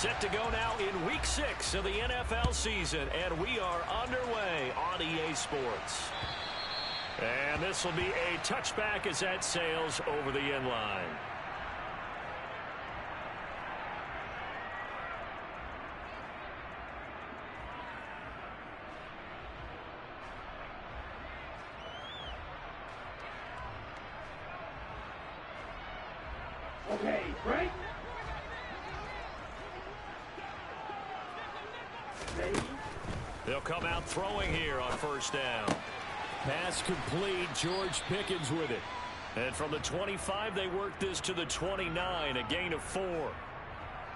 Set to go now in Week 6 of the NFL season, and we are underway on EA Sports. And this will be a touchback as that sails over the end line. Okay, break. They'll come out throwing here on first down. Pass complete. George Pickens with it. And from the 25, they work this to the 29, a gain of 4.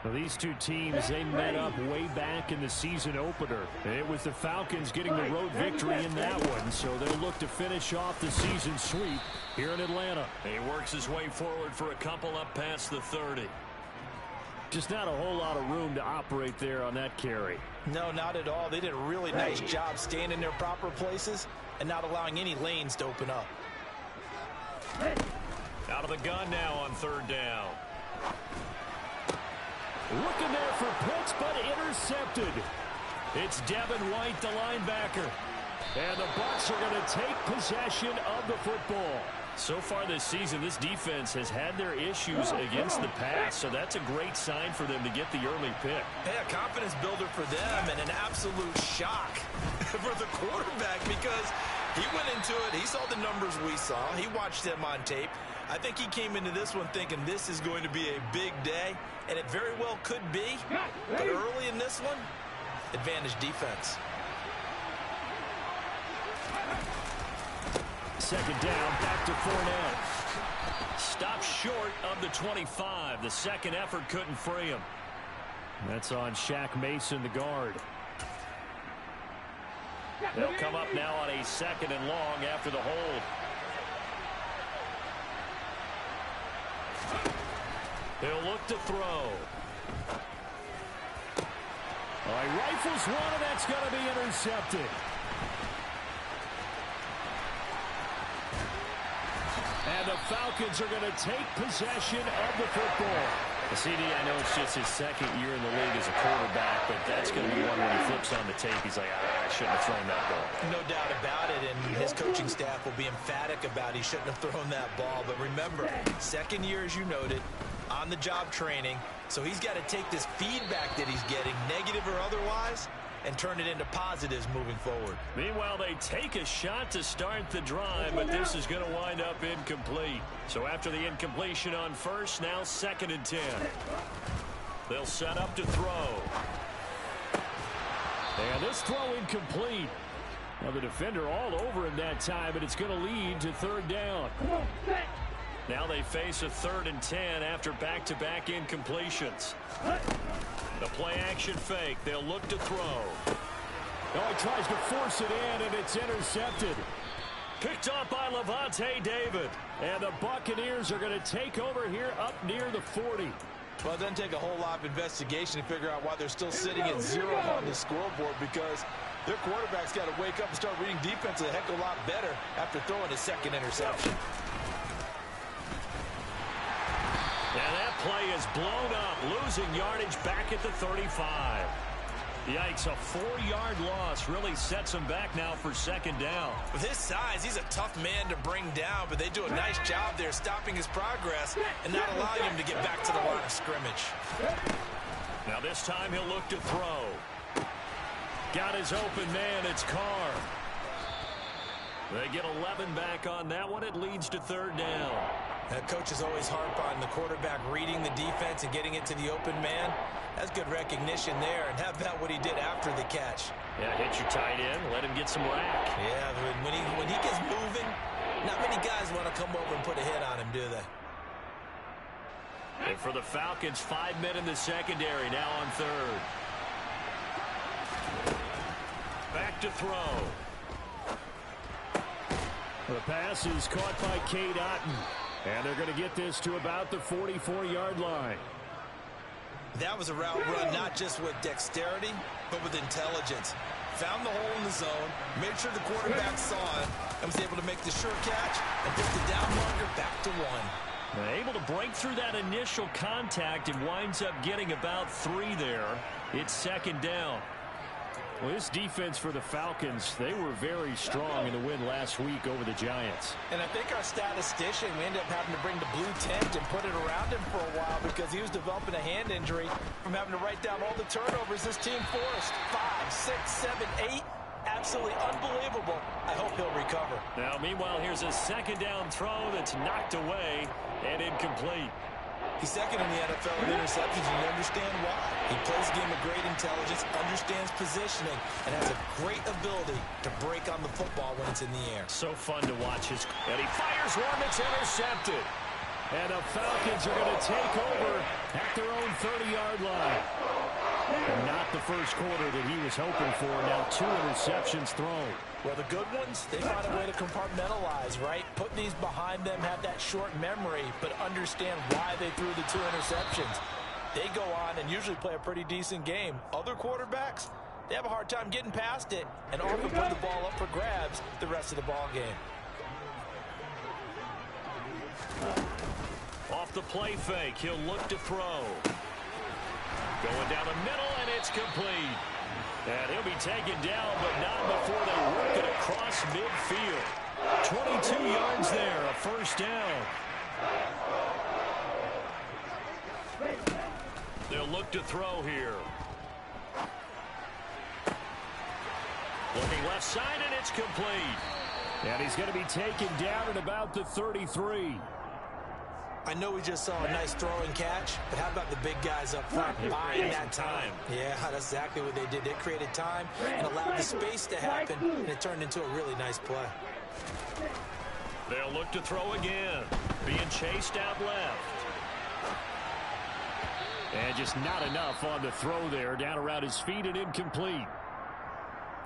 Well, these two teams, they met up way back in the season opener. It was the Falcons getting the road victory in that one, so they'll look to finish off the season sweep here in Atlanta. He works his way forward for a couple up past the 30. Just not a whole lot of room to operate there on that carry. No, not at all. They did a really nice job staying in their proper places and not allowing any lanes to open up. Out of the gun now on third down. Looking there for Pitts, but intercepted. It's Devin White, the linebacker. And the BUCS are going to take possession of the football. So far this season, this defense has had their issues against the pass, so that's a great sign for them to get the early pick. Yeah, confidence builder for them and an absolute shock for the quarterback because he went into it. He saw the numbers we saw. He watched them on tape. I think he came into this one thinking this is going to be a big day, and it very well could be. But early in this one, advantage defense. Second down, back to Fournette. Stopped short of the 25. The second effort couldn't free him. That's on Shaq Mason, the guard. They'll come up now on a second and long after the hold. He'll look to throw. All right, rifles one, and that's going to be intercepted. And the Falcons are going to take possession of the football. CD, I know it's just his second year in the league as a quarterback, but that's going to be one when he flips on the tape. He's like, I shouldn't have thrown that ball. No doubt about it, and his coaching staff will be emphatic about he shouldn't have thrown that ball. But remember, second year, as you noted, on-the-job training, so he's got to take this feedback that he's getting, negative or otherwise, and turn it into positives moving forward. Meanwhile, they take a shot to start the drive, but this is going to wind up incomplete. So after the incompletion on first, now 2nd and 10. They'll set up to throw. And this throw incomplete. Well, the defender all over him that time, but it's going to lead to third down. Now they face a 3rd and 10 after back-to-back incompletions. The play-action fake. They'll look to throw. Oh, he tries to force it in, and it's intercepted. Picked up by Levante David. And the Buccaneers are going to take over here up near the 40. Well, it doesn't take a whole lot of investigation to figure out why they're still sitting at 0 on the scoreboard, because their quarterback's got to wake up and start reading defense a heck of a lot better after throwing his second interception. And that play is blown up, losing yardage back at the 35. Yikes, a 4-yard loss really sets him back now for 2nd down. With his size, he's a tough man to bring down, but they do a nice job there stopping his progress and not allowing him to get back to the line of scrimmage. Now this time he'll look to throw. Got his open man, it's Carr. They get 11 back on that one. It leads to 3rd down. Coaches always harp on the quarterback reading the defense and getting it to the open man. That's good recognition there. And how about what he did after the catch? Yeah, hit your tight end, let him get some rack. Yeah, when he gets moving, not many guys want to come over and put a hit on him, do they? And for the Falcons, 5 men in the secondary, now on 3rd. Back to throw. The pass is caught by Cade Otton. And they're going to get this to about the 44-yard line. That was a route run not just with dexterity, but with intelligence. Found the hole in the zone, made sure the quarterback saw it, and was able to make the sure catch and put the down marker back to 1. Able to break through that initial contact and winds up getting about 3 there. It's second down. Well, this defense for the Falcons, they were very strong in the win last week over the Giants. And I think our statistician, we ended up having to bring the blue tent and put it around him for a while because he was developing a hand injury from having to write down all the turnovers this team forced. 5, 6, 7, 8. Absolutely unbelievable. I hope he'll recover. Now, meanwhile, here's a second down throw that's knocked away and incomplete. He's second in the NFL in interceptions, and you understand why. He plays a game of great intelligence, understands positioning, and has a great ability to break on the football when it's in the air. So fun to watch his. And he fires one that's intercepted. And the Falcons are going to take over at their own 30-yard line. And not the first quarter that he was hoping for. Now 2 interceptions thrown. Well, the good ones, they find a way to compartmentalize, right? Put these behind them, have that short memory, but understand why they threw the 2 interceptions. They go on and usually play a pretty decent game. Other quarterbacks, they have a hard time getting past it and often put the ball up for grabs the rest of the ball game. Off the play fake, he'll look to throw. Going down the middle, and it's complete. And he'll be taken down, but not before they work it across midfield. 22 yards there, a first down. They'll look to throw here. Looking left side, and it's complete. And he's going to be taken down at about the 33. I know we just saw a nice throw and catch, but how about the big guys up front buying that time? Yeah, that's exactly what they did. They created time and allowed the space to happen, and it turned into a really nice play. They'll look to throw again. Being chased out left. And just not enough on the throw there. Down around his feet and incomplete.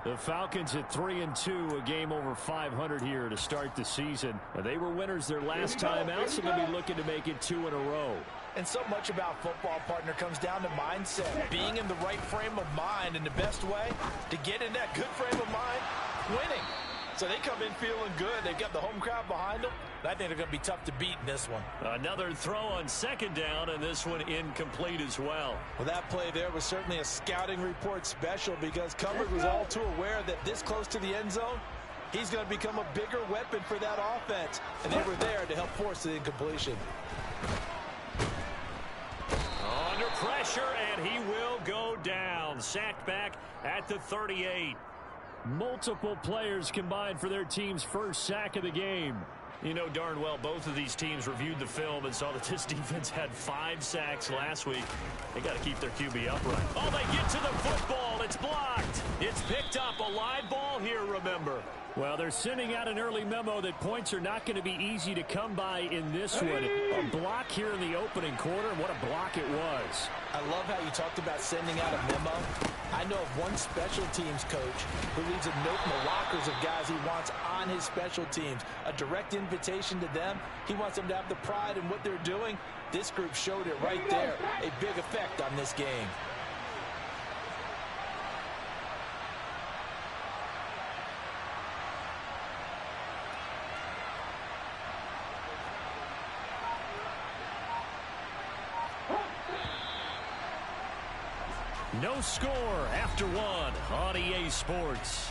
The Falcons at 3-2, a game over 500 here to start the season. They were winners their last time out, so they'll be looking to make it 2 in a row. And so much about football, partner, comes down to mindset. Being in the right frame of mind, and the best way to get in that good frame of mind, winning. So they come in feeling good. They've got the home crowd behind them. I think they're going to be tough to beat in this one. Another throw on second down, and this one incomplete as well. Well, that play there was certainly a scouting report special because Cumberland was all too aware that this close to the end zone, he's going to become a bigger weapon for that offense. And they were there to help force the incompletion. Under pressure, and he will go down. Sacked back at the 38. Multiple players combined for their team's first sack of the game. You know darn well both of these teams reviewed the film and saw that this defense had 5 sacks last week. They got to keep their QB upright. Oh, they get to the football. It's blocked. It's picked up. A live ball here, remember. Well, they're sending out an early memo that points are not going to be easy to come by in this one. A block here in the opening quarter, and what a block it was. I love how you talked about sending out a memo. I know of one special teams coach who leaves a note in the lockers of guys he wants on his special teams. A direct invitation to them. He wants them to have the pride in what they're doing. This group showed it right there. A big effect on this game. No score after 1 on EA Sports.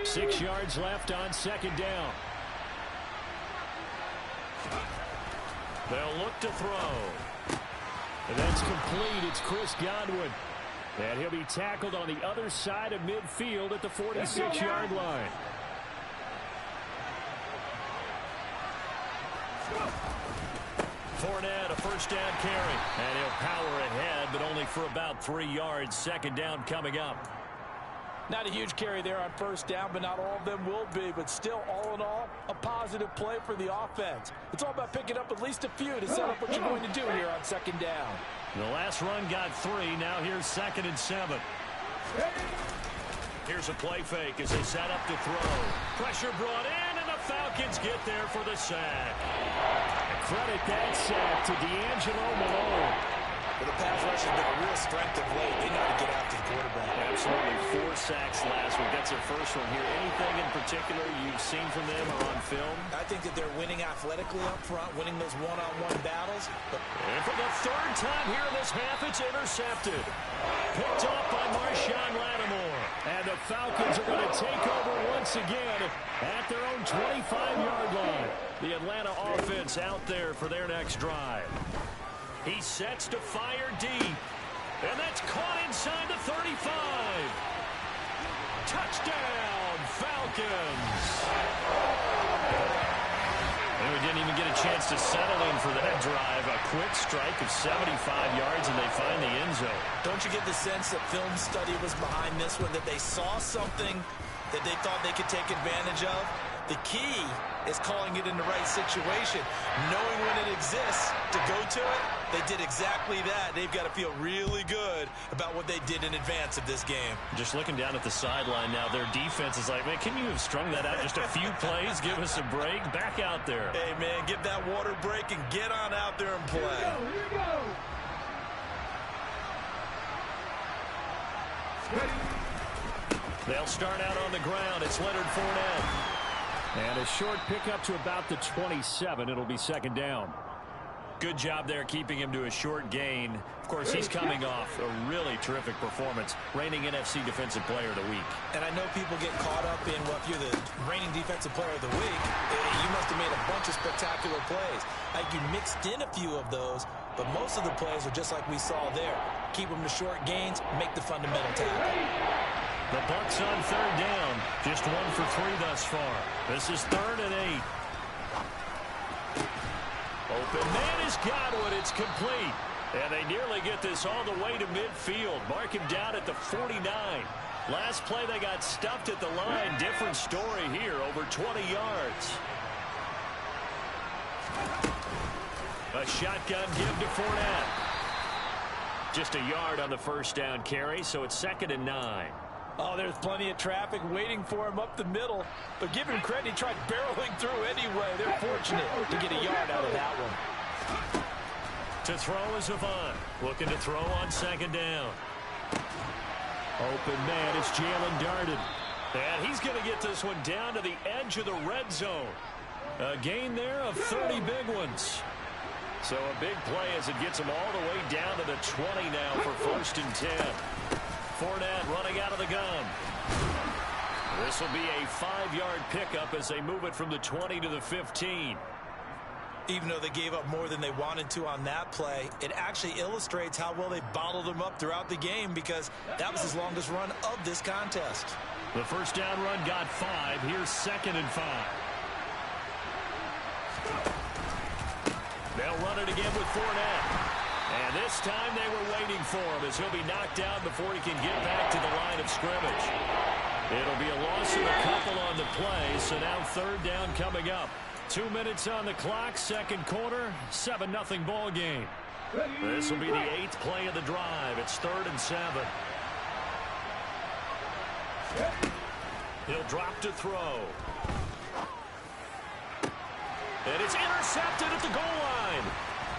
Six yards left on second down. They'll look to throw. And that's complete. It's Chris Godwin. And he'll be tackled on the other side of midfield at the 46-yard line. Fournette, a first down carry. And he'll power ahead, but only for about 3 yards. Second down coming up. Not a huge carry there on first down, but not all of them will be. But still, all in all, a positive play for the offense. It's all about picking up at least a few to set up what you're going to do here on second down. The last run got 3. Now here's 2nd and 7. Here's a play fake as they set up to throw. Pressure brought in, and the Falcons get there for the sack. Credit that sack to D'Angelo Malone. Well, the pass rush has been a real strength of late. They know how to get after the quarterback. Absolutely. 4 sacks last week. That's their first one here. Anything in particular you've seen from them or on film? I think that they're winning athletically up front, winning those one-on-one battles. And for the 3rd time here in this half, it's intercepted. Picked off by Marshawn Lattimore. And the Falcons are going to take over once again at their own 25-yard line. The Atlanta offense out there for their next drive. He sets to fire deep. And that's caught inside the 35. Touchdown, Falcons. And we didn't even get a chance to settle in for that drive. A quick strike of 75 yards, and they find the end zone. Don't you get the sense that film study was behind this one, that they saw something that they thought they could take advantage of? The key is calling it in the right situation, knowing when it exists to go to it. They did exactly that. They've got to feel really good about what they did in advance of this game. Just looking down at the sideline now, their defense is like, man, can you have strung that out just a few plays? Give us a break. Back out there. Hey, man, give that water break and get on out there and play. Here we go. Ready. They'll start out on the ground. It's Leonard Fournette. And a short pickup to about the 27. It'll be 2nd down. Good job there keeping him to a short gain. Of course, he's coming off a really terrific performance, reigning NFC Defensive Player of the Week. And I know people get caught up in, well, if you're the reigning Defensive Player of the Week, you must have made a bunch of spectacular plays. Like you mixed in a few of those, but most of the plays are just like we saw there. Keep them to short gains, make the fundamental tackle. The Bucs on 3rd down. Just 1 for 3 thus far. This is 3rd and 8. Open man is Godwin. It's complete. And they nearly get this all the way to midfield. Mark him down at the 49. Last play they got stuffed at the line. Different story here. Over 20 yards. A shotgun give to Fournette. Just a yard on the 1st down carry, so it's 2nd and 9. Oh, there's plenty of traffic waiting for him up the middle. But give him credit, he tried barreling through anyway. They're fortunate to get a yard out of that one. To throw is Avant. Looking to throw on 2nd down. Open man, it's Jalen Darden. And he's going to get this one down to the edge of the red zone. A gain there of 30 big ones. So a big play as it gets him all the way down to the 20 now for 1st and 10. Fournette running out of the gun. This will be a 5-yard pickup as they move it from the 20 to the 15. Even though they gave up more than they wanted to on that play, it actually illustrates how well they bottled them up throughout the game because that was his longest run of this contest. The 1st down run got 5. Here's 2nd and 5. They'll run it again with Fournette. And this time they were waiting for him as he'll be knocked down before he can get back to the line of scrimmage. It'll be a loss of a couple on the play, so now 3rd down coming up. 2 minutes on the clock, 2nd quarter, 7-0 ball game. This will be the 8th play of the drive. It's 3rd and 7. He'll drop to throw. And it's intercepted at the goal line.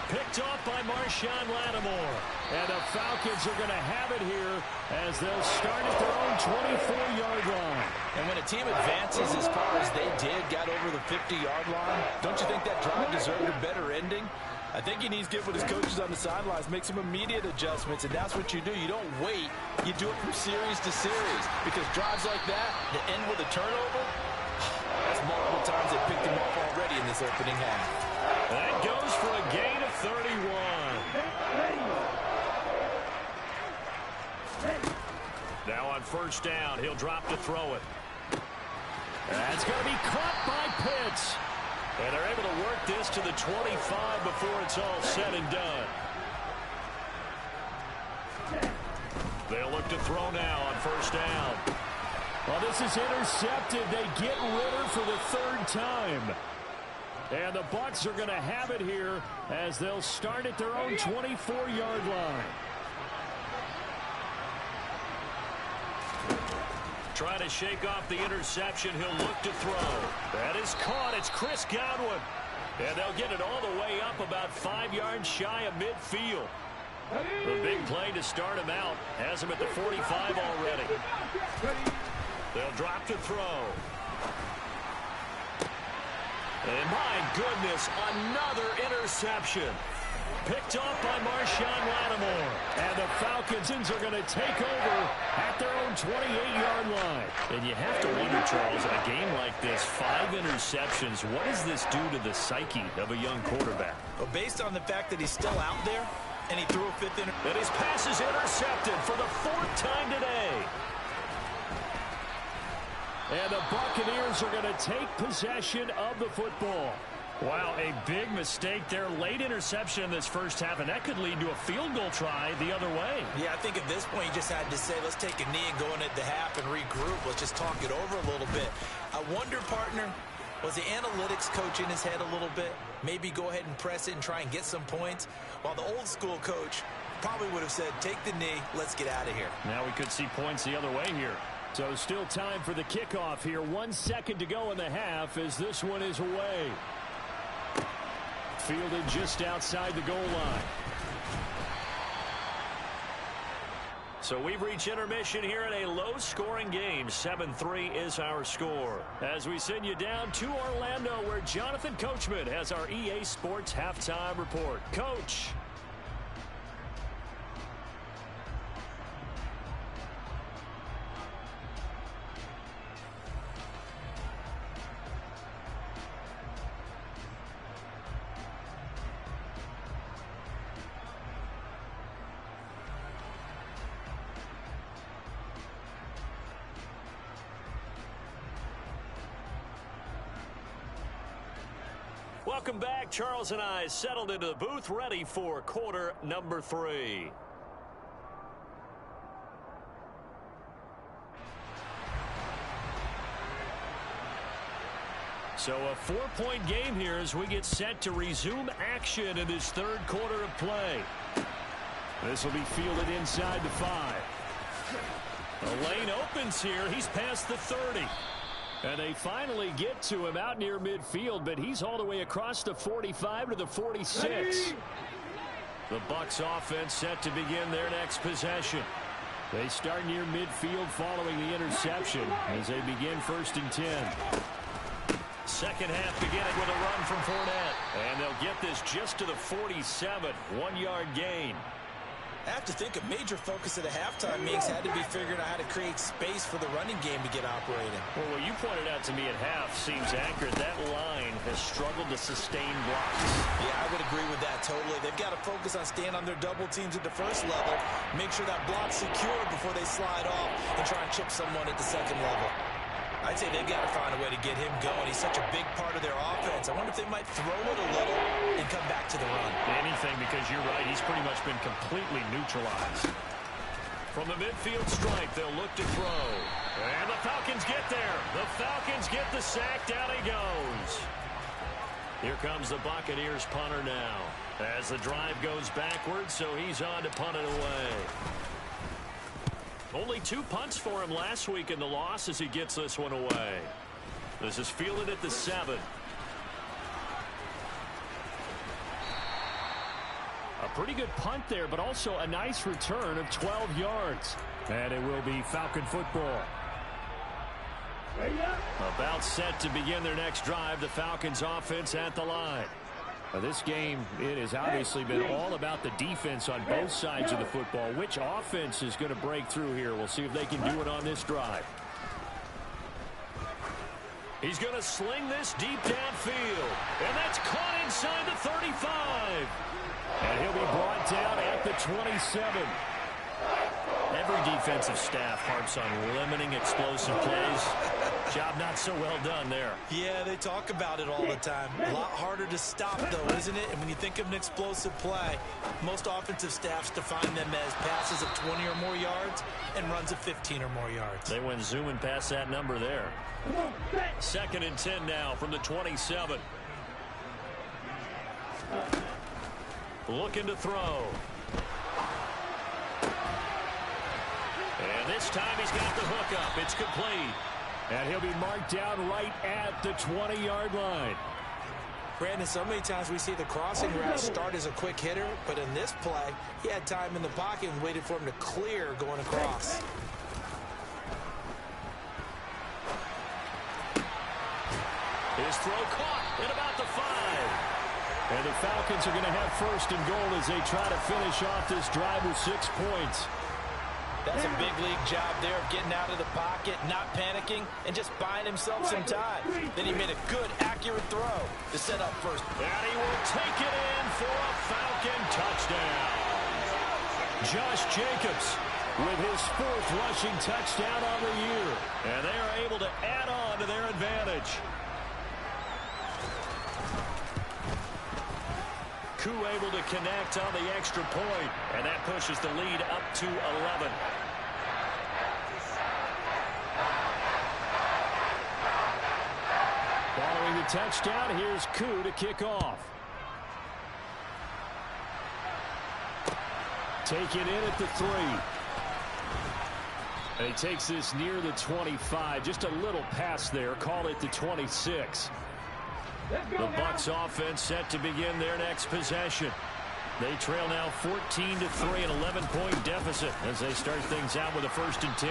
Picked off by Marshawn Lattimore. And the Falcons are going to have it here as they'll start at their own 24-yard line. And when a team advances as far as they did, got over the 50-yard line, don't you think that drive deserved a better ending? I think he needs to get with his coaches on the sidelines, make some immediate adjustments, and that's what you do. You don't wait. You do it from series to series because drives like that, to end with a turnover, that's multiple times they picked him off already in this opening half. That goes for a gain of 31. Now on 1st down, he'll drop to throw it. That's going to be caught by Pitts. And they're able to work this to the 25 before it's all said and done. They'll look to throw now on 1st down. Well, this is intercepted. They get Ritter for the 3rd time. And the Bucs are going to have it here as they'll start at their own 24-yard line. trying to shake off the interception. He'll look to throw. That is caught. It's Chris Godwin. And they'll get it all the way up about 5 yards shy of midfield. The big play to start him out has him at the 45 already. They'll drop to throw. And my goodness, another interception. Picked off by Marshawn Lattimore. And the Falcons are going to take over at their own 28-yard line. And you have to wonder, Charles, in a game like this, 5 interceptions, what does this do to the psyche of a young quarterback? Well, based on the fact that he's still out there, and he threw a 5th interception. And his pass is intercepted for the 4th time today. And the Buccaneers are going to take possession of the football. Wow, a big mistake there. Late interception in this first half, and that could lead to a field goal try the other way. Yeah, I think at this point you just had to say, let's take a knee and go in at the half and regroup. Let's just talk it over a little bit. I wonder, partner, was the analytics coach in his head a little bit? Maybe go ahead and press it and try and get some points? While the old school coach probably would have said, take the knee, let's get out of here. Now we could see points the other way here. So still time for the kickoff here. 1 second to go in the half as this one is away. Fielded just outside the goal line. So we've reached intermission here in a low-scoring game. 7-3 is our score. As we send you down to Orlando, where Jonathan Coachman has our EA Sports halftime report. Coach. Welcome back. Charles and I settled into the booth, ready for quarter number 3. So a 4-point game here as we get set to resume action in this third quarter of play. This will be fielded inside the 5. The lane opens here. He's past the 30. And they finally get to him out near midfield, but he's all the way across the 45 to the 46. The BUCS offense set to begin their next possession. They start near midfield following the interception as they begin 1st and 10. Second half beginning with a run from Fournette. And they'll get this just to the 47. 1-yard gain. I have to think a major focus of the halftime meetings had to be figuring out how to create space for the running game to get operating. Well, what you pointed out to me at half seems accurate. That line has struggled to sustain blocks. Yeah, I would agree with that totally. They've got to focus on staying on their double teams at the first level, make sure that block's secure before they slide off, and try and chip someone at the second level. I'd say they've got to find a way to get him going. He's such a big part of their offense. I wonder if they might throw it a little and come back to the run. Anything, because you're right. He's pretty much been completely neutralized. From the midfield stripe, they'll look to throw. And the Falcons get there. The Falcons get the sack. Down he goes. Here comes the Buccaneers punter now. As the drive goes backwards, so he's on to punt it away. Only 2 punts for him last week in the loss as he gets this one away. This is fielded at the 7. A pretty good punt there, but also a nice return of 12 yards. And it will be Falcon football. About set to begin their next drive. The Falcons offense at the line. This game, it has obviously been all about the defense on both sides of the football. Which offense is going to break through here? We'll see if they can do it on this drive. He's going to sling this deep downfield. And that's caught inside the 35. And he'll be brought down at the 27. Every defensive staff harps on limiting explosive plays. Job not so well done there. Yeah, they talk about it all the time. A lot harder to stop, though, isn't it? And when you think of an explosive play, most offensive staffs define them as passes of 20 or more yards and runs of 15 or more yards. They went zooming past that number there. 2nd and 10 now from the 27. Looking to throw. And this time he's got the hook up. It's complete. And he'll be marked down right at the 20-yard line. Brandon, so many times we see the crossing route start as a quick hitter, but in this play, he had time in the pocket and waited for him to clear going across. His throw caught at about the 5. And the Falcons are going to have first and goal as they try to finish off this drive with 6 points. That's a big league job there of getting out of the pocket, not panicking, and just buying himself some time. Then he made a good, accurate throw to set up first. And he will take it in for a Falcon touchdown. Josh Jacobs with his 4th rushing touchdown on the year. And they are able to add on to their advantage. Koo able to connect on the extra point, and that pushes the lead up to 11. Following the touchdown, here's Koo to kick off. Taken in at the 3. And he takes this near the 25. Just a little pass there. Call it the 26. The BUCS offense set to begin their next possession. They trail now 14-3, an 11-point deficit as they start things out with a 1st and 10.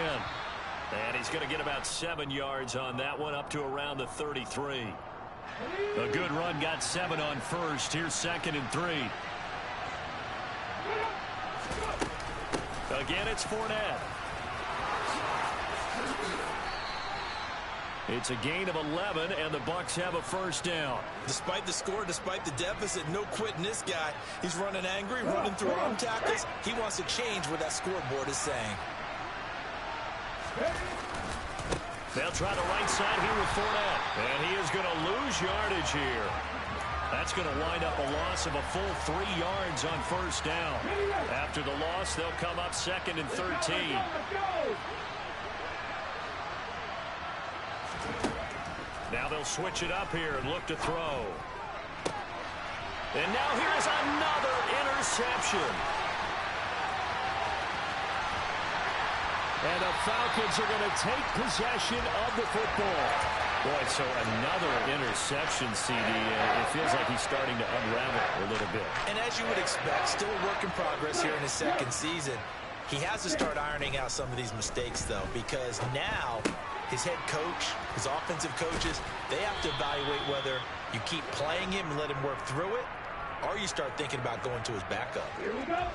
And he's going to get about 7 yards on that one, up to around the 33. A good run, got 7 on first. Here's 2nd and 3. Again, it's Fournette. It's a gain of 11, and the BUCS have a first down. Despite the score, despite the deficit, no quitting this guy. He's running angry, running through arm tackles. He wants to change what that scoreboard is saying. They'll try the right side here with Fournette. And he is going to lose yardage here. That's going to wind up a loss of a full 3 yards on first down. After the loss, they'll come up 2nd and 13. Now they'll switch it up here and look to throw. And now here's another interception. And the Falcons are going to take possession of the football. Boy, so another interception, CD. It feels like he's starting to unravel a little bit. And as you would expect, still a work in progress here in his 2nd season. He has to start ironing out some of these mistakes, though, because now his head coach, his offensive coaches, they have to evaluate whether you keep playing him and let him work through it, or you start thinking about going to his backup. Here we go.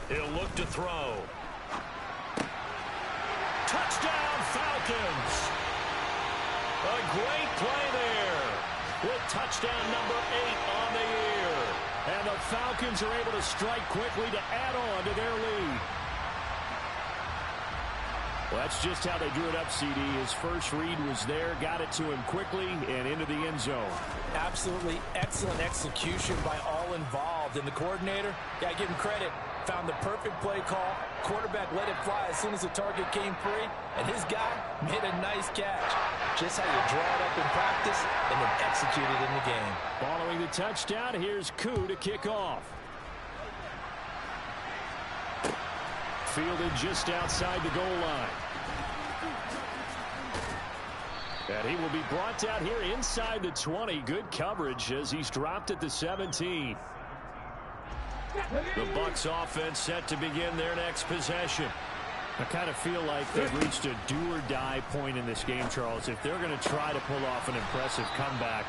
He'll look to throw. Touchdown, Falcons! A great play there with touchdown number 8 on the year. And the Falcons are able to strike quickly to add on to their lead. Well, that's just how they drew it up, CD. His first read was there, got it to him quickly, and into the end zone. Absolutely excellent execution by all involved. And the coordinator, got to give him credit, found the perfect play call. Quarterback let it fly as soon as the target came free, and his guy made a nice catch. Just how you draw it up in practice and then execute it in the game. Following the touchdown, here's Koo to kick off. Fielded just outside the goal line. And he will be brought down here inside the 20. Good coverage as he's dropped at the 17. The BUCS offense set to begin their next possession. I kind of feel like they've reached a do-or-die point in this game, Charles. If they're going to try to pull off an impressive comeback,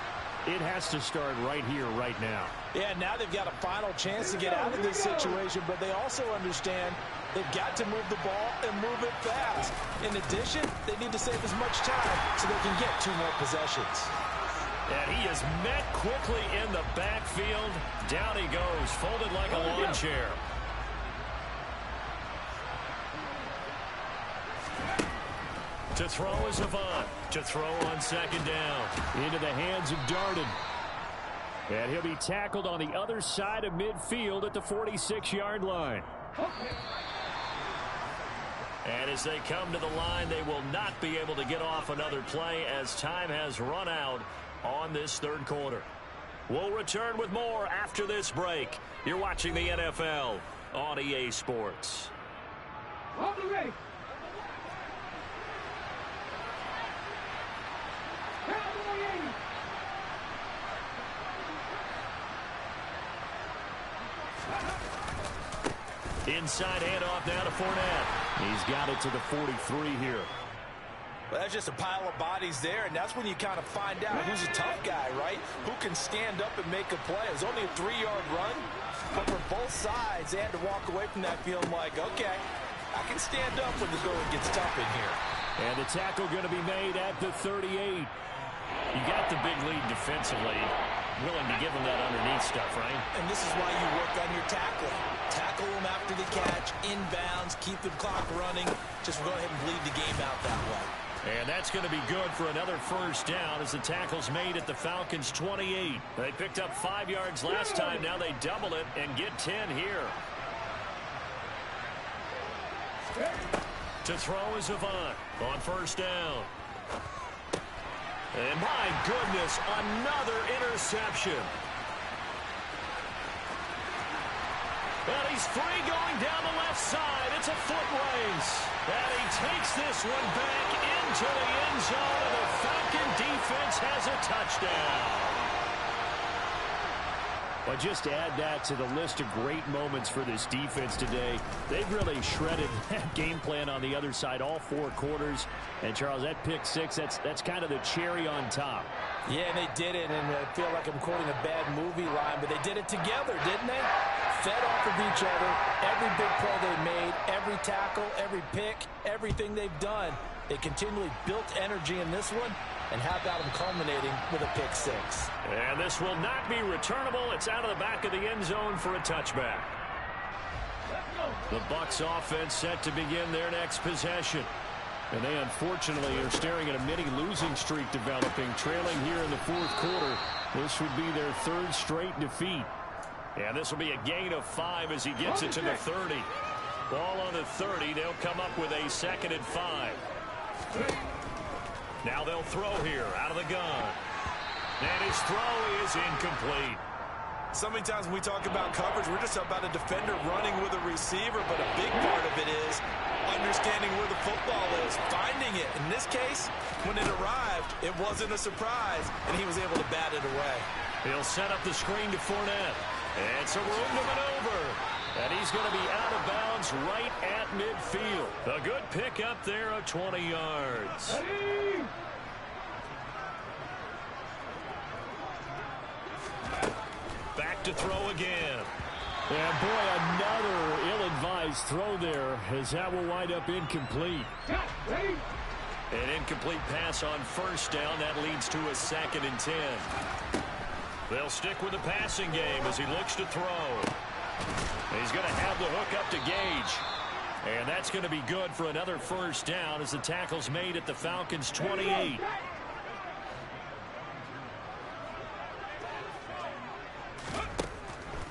it has to start right here, right now. Yeah, now they've got a final chance to get out of this situation, but they also understand they've got to move the ball and move it fast. In addition, they need to save as much time so they can get 2 more possessions. And he is met quickly in the backfield. Down he goes, folded like a lawn chair. To throw is Avant. To throw on 2nd down. Into the hands of Darden. And he'll be tackled on the other side of midfield at the 46-yard line. And as they come to the line, they will not be able to get off another play as time has run out on this 3rd quarter. We'll return with more after this break. You're watching the NFL on EA Sports. Inside handoff now to Fournette. He's got it to the 43 here. Well, that's just a pile of bodies there, and that's when you kind of find out who's a tough guy, right? Who can stand up and make a play. It was only a 3-yard run, but for both sides, they had to walk away from that feeling like, okay, I can stand up when the going gets tough in here. And the tackle going to be made at the 38. You got the big lead defensively. Willing to give them that underneath stuff, right? And this is why you work on your tackling. Tackle them after the catch, inbounds, keep the clock running. Just go ahead and bleed the game out that way. And that's going to be good for another first down as the tackle's made at the Falcons' 28. They picked up 5 yards last time. Now they double it and get 10 here. To throw is Avant on first down. And my goodness, another interception. And he's free going down the left side. It's a foot race. And he takes this one back into the end zone, and the Falcon defense has a touchdown. But just to add that to the list of great moments for this defense today, they've really shredded that game plan on the other side all 4 quarters. And, Charles, that pick 6, that's kind of the cherry on top. Yeah, they did it, and I feel like I'm quoting a bad movie line, but they did it together, didn't they? Fed off of each other, every big play they made, every tackle, every pick, everything they've done. They continually built energy in this one, and how about them culminating with a pick 6? And this will not be returnable. It's out of the back of the end zone for a touchback. The BUCS offense set to begin their next possession. And they unfortunately are staring at a mini losing streak developing, trailing here in the 4th quarter. This would be their 3rd straight defeat. And this will be a gain of 5 as he gets it to the 30. Ball on the 30. They'll come up with a 2nd and 5. Now they'll throw here out of the gun. And his throw is incomplete. So many times when we talk about coverage, we're just talking about a defender running with a receiver, but a big part of it is understanding where the football is, finding it. In this case, when it arrived, it wasn't a surprise, and he was able to bat it away. He'll set up the screen to Fournette. And some room to maneuver. And he's going to be out of bounds right at midfield. A good pick up there of 20 yards. Back to throw again. And boy, another ill-advised throw there, as that will wind up incomplete. An incomplete pass on first down. That leads to a 2nd and 10. They'll stick with the passing game as he looks to throw. He's going to have the hook up to Gage. And that's going to be good for another first down as the tackle's made at the Falcons' 28.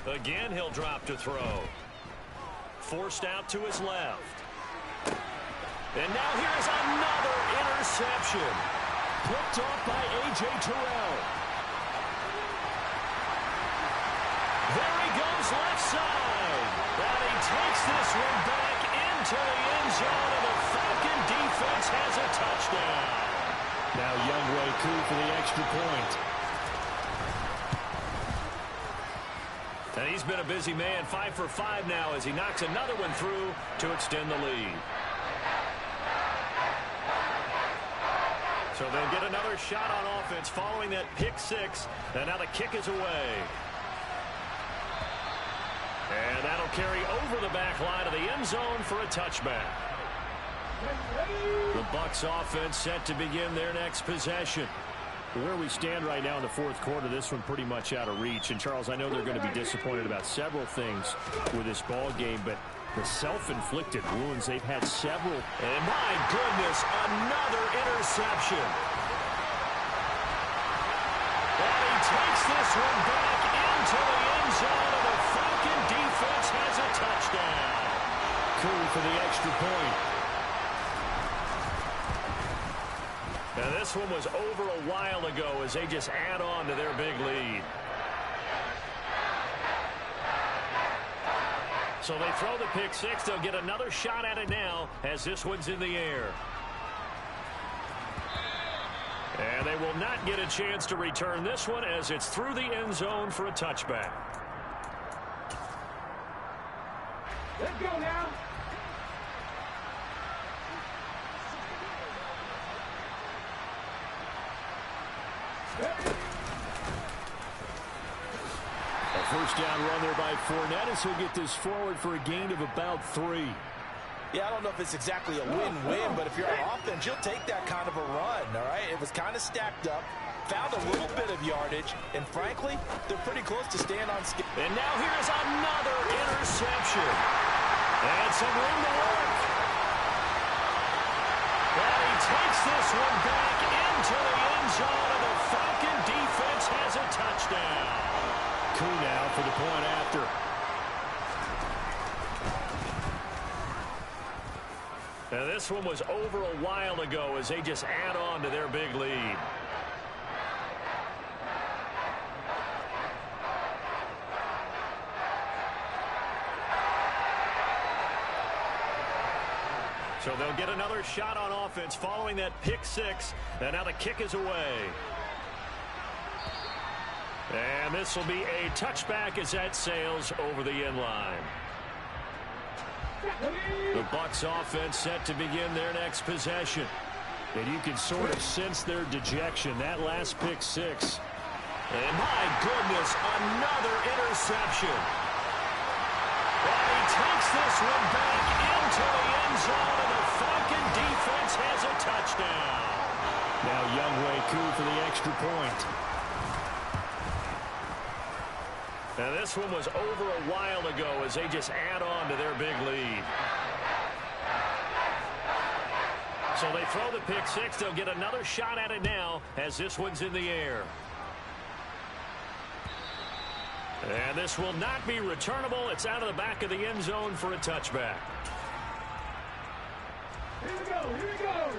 Again, he'll drop to throw. Forced out to his left. And now here's another interception. Picked off by A.J. Terrell. There he goes left side. And he takes this one back into the end zone, and the Falcon defense has a touchdown. Now Youngway coup for the extra point. And he's been a busy man, 5 for 5 now as he knocks another one through to extend the lead. So they'll get another shot on offense following that pick 6. And now the kick is away. And that'll carry over the back line of the end zone for a touchback. The BUCS offense set to begin their next possession. Where we stand right now in the 4th quarter, this one pretty much out of reach. And, Charles, I know they're going to be disappointed about several things with this ball game, but the self-inflicted wounds, they've had several. And, my goodness, another interception. And he takes this one back into the end zone, and the Falcon defense has a touchdown. Coup for the extra point. Now, this one was over a while ago as they just add on to their big lead. So they throw the pick six. They'll get another shot at it now as this one's in the air. And they will not get a chance to return this one as it's through the end zone for a touchback. Let's go now. A first down run there by Fournette as he'll get this forward for a gain of about 3. Yeah, I don't know if it's exactly a win-win, but if you're on offense, you'll take that kind of a run, all right? It was kind of stacked up, found a little bit of yardage, and frankly, they're pretty close to staying on schedule. And now here's another interception. And some room to work. And he takes this one back into the end zone, and the Falcon defense has a touchdown. Coup now for the point after. Now this one was over a while ago as they just add on to their big lead. So they'll get another shot on offense following that pick six. And now the kick is away. And this will be a touchback as that sails over the end line. The BUCS offense set to begin their next possession. And you can sort of sense their dejection. That last pick six. And my goodness, another interception. And he takes this one back into the end zone, and the Falcon defense has a touchdown. Now Younghoe Koo for the extra point. And this one was over a while ago as they just add on to their big lead. So they throw the pick six. They'll get another shot at it now as this one's in the air. And this will not be returnable. It's out of the back of the end zone for a touchback. Here we go, here we go.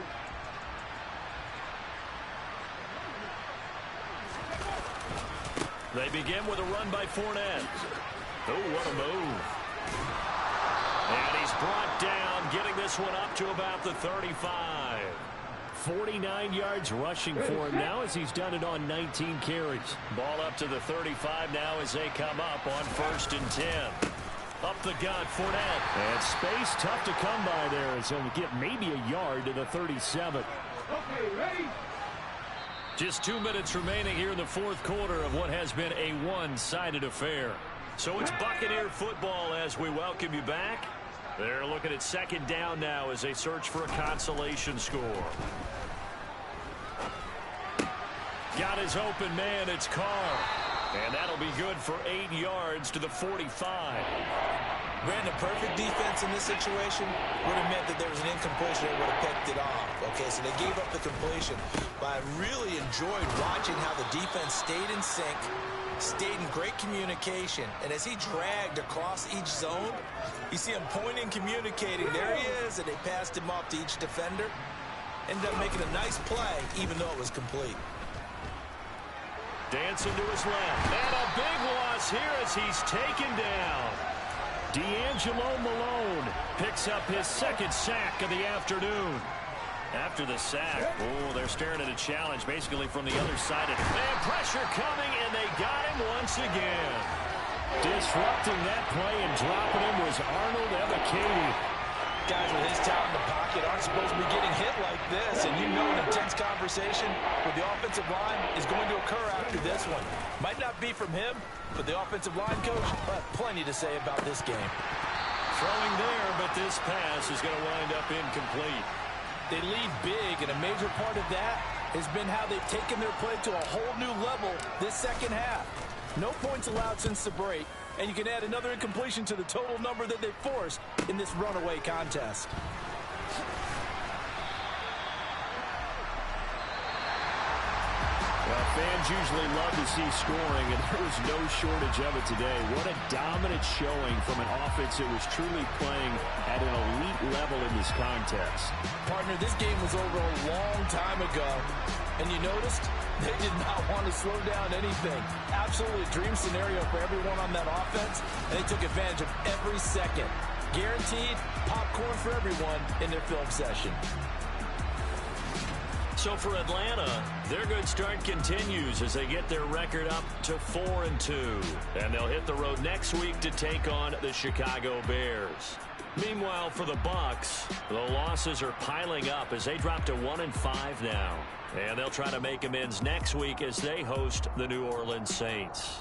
They begin with a run by Fournette. Oh, what a move. And he's brought down, getting this one up to about the 35. 49 yards rushing for him now as he's done it on 19 carries. Ball up to the 35 now as they come up on 1st and 10. Up the gut, Fournette. And space tough to come by there as he'll get maybe a yard to the 37. Okay, ready? Just 2 minutes remaining here in the fourth quarter of what has been a one-sided affair. So it's Buccaneer football as we welcome you back. They're looking at second down now as they search for a consolation score. Got his open man, it's Carr. And that'll be good for 8 yards to the 45. Brandon, perfect defense in this situation would have meant that there was an incompletion that would have picked it off. Okay, so they gave up the completion. But I really enjoyed watching how the defense stayed in sync, stayed in great communication. And as he dragged across each zone, you see him pointing, communicating. There he is, and they passed him off to each defender. Ended up making a nice play, even though it was complete. Dancing to his left. And a big loss here as he's taken down. D'Angelo Malone picks up his second sack of the afternoon. After the sack, oh, they're staring at a challenge basically from the other side. And pressure coming, and they got him once again. Disrupting that play and dropping him was Arnold Ebiketie. Guys with his talent in the pocket aren't supposed to be getting hit like this, and you know an intense conversation with the offensive line is going to occur after this one. Might not be from him, but the offensive line coach will have plenty to say about this game. Throwing there, but this pass is going to wind up incomplete. They lead big, and a major part of that has been how they've taken their play to a whole new level this second half. No points allowed since the break, and you can add another incompletion to the total number that they forced in this runaway contest. Well, fans usually love to see scoring, and there was no shortage of it today. What a dominant showing from an offense that was truly playing at an elite level in this contest. Partner, this game was over a long time ago, and you noticed they did not want to slow down anything. Absolutely a dream scenario for everyone on that offense, and they took advantage of every second. Guaranteed popcorn for everyone in their film session. So for Atlanta, their good start continues as they get their record up to 4-2. And they'll hit the road next week to take on the Chicago Bears. Meanwhile, for the BUCS, the losses are piling up as they drop to 1-5 now. And they'll try to make amends next week as they host the New Orleans Saints.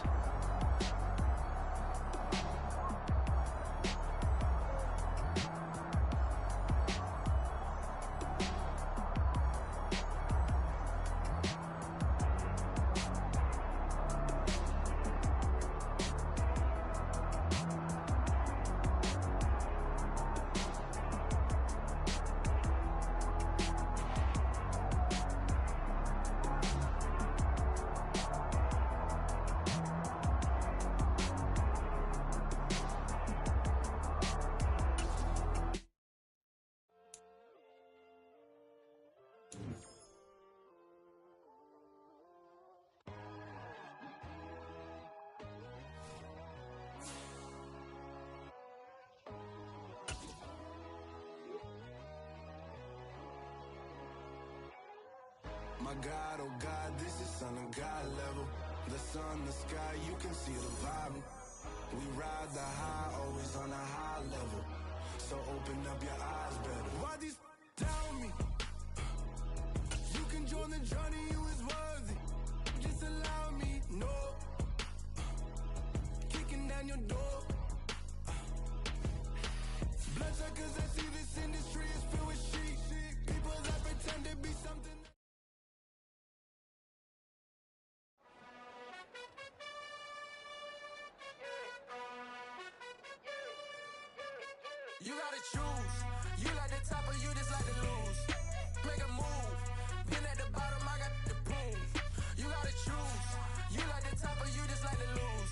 My God, oh God, this is Son of God level. The sun, the sky, you can see the vibe. We ride the high, always on a high level. So open up your eyes better. Why these tell me? You can join the journey, you is worthy. Just allow me, no. Kicking down your door. Bloodsuckers that see this industry is filled with sheep. People that pretend to be something. You gotta choose. You like the top or you just like to lose. Make a move. Been at the bottom, I got the proof. You gotta choose. You like the top or you just like to lose.